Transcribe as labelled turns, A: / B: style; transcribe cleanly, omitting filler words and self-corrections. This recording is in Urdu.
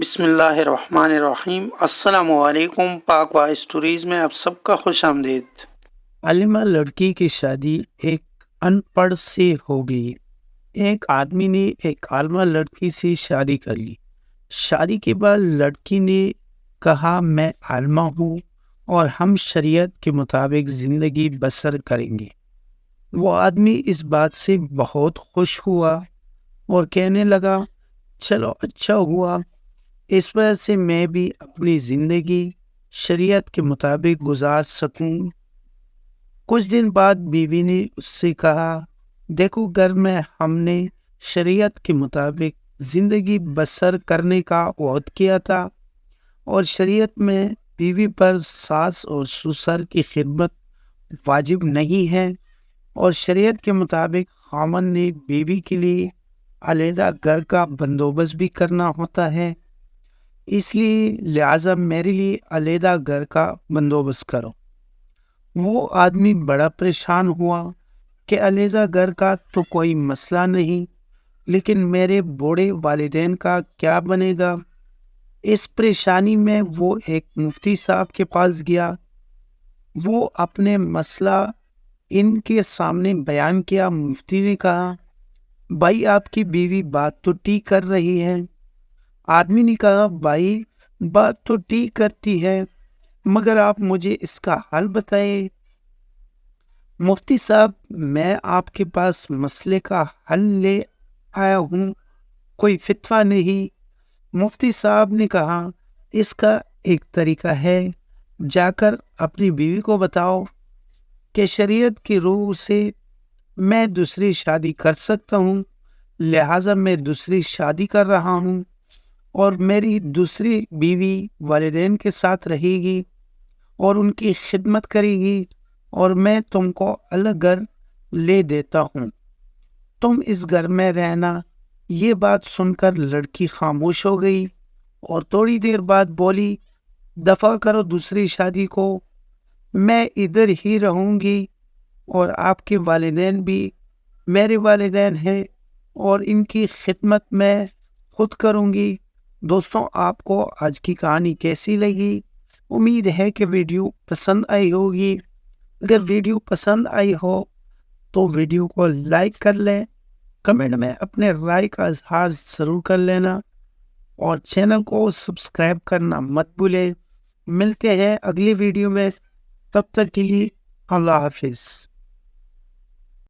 A: بسم اللہ الرحمن الرحیم۔ السلام علیکم۔ پاک وا اسٹوریز میں آپ سب کا خوش آمدید۔
B: عالمہ لڑکی کی شادی ایک ان پڑھ سے ہو گئی۔ ایک آدمی نے ایک عالمہ لڑکی سے شادی کر لی۔ شادی کے بعد لڑکی نے کہا میں عالمہ ہوں اور ہم شریعت کے مطابق زندگی بسر کریں گے۔ وہ آدمی اس بات سے بہت خوش ہوا اور کہنے لگا چلو اچھا ہوا، اس وجہ سے میں بھی اپنی زندگی شریعت کے مطابق گزار سکوں۔ کچھ دن بعد بیوی نے اس سے کہا دیکھو گھر میں ہم نے شریعت کے مطابق زندگی بسر کرنے کا عہد کیا تھا اور شریعت میں بیوی پر ساس اور سسر کی خدمت واجب نہیں ہے، اور شریعت کے مطابق خاوند نے بیوی کے لیے علیحدہ گھر کا بندوبست بھی کرنا ہوتا ہے، اس لیے لہٰذا میرے لیے علیحدہ گھر کا بندوبست کرو۔ وہ آدمی بڑا پریشان ہوا کہ علیحدہ گھر کا تو کوئی مسئلہ نہیں، لیکن میرے بوڑھے والدین کا کیا بنے گا؟ اس پریشانی میں وہ ایک مفتی صاحب کے پاس گیا۔ وہ اپنے مسئلہ ان کے سامنے بیان کیا۔ مفتی نے کہا بھائی آپ کی بیوی بات تو ٹھیک کر رہی ہے۔ آدمی نے کہا بھائی بات تو ٹھیک کرتی ہے مگر آپ مجھے اس کا حل بتائیں۔ مفتی صاحب میں آپ کے پاس مسئلے کا حل لے آیا ہوں، کوئی فتویٰ نہیں۔ مفتی صاحب نے کہا اس کا ایک طریقہ ہے، جا کر اپنی بیوی کو بتاؤ کہ شریعت کی روح سے میں دوسری شادی کر سکتا ہوں، لہٰذا میں دوسری شادی کر رہا ہوں اور میری دوسری بیوی والدین کے ساتھ رہے گی اور ان کی خدمت کرے گی اور میں تم کو الگ گھر لے دیتا ہوں، تم اس گھر میں رہنا۔ یہ بات سن کر لڑکی خاموش ہو گئی اور تھوڑی دیر بعد بولی دفع کرو دوسری شادی کو، میں ادھر ہی رہوں گی اور آپ کے والدین بھی میرے والدین ہیں اور ان کی خدمت میں خود کروں گی۔ دوستوں آپ کو آج کی کہانی کیسی لگی؟ امید ہے کہ ویڈیو پسند آئی ہوگی۔ اگر ویڈیو پسند آئی ہو تو ویڈیو کو لائک کر لیں، کمنٹ میں اپنے رائے کا اظہار ضرور کر لینا اور چینل کو سبسکرائب کرنا مت بھولیں۔ ملتے ہیں اگلی ویڈیو میں، تب تک کے لیے اللہ حافظ۔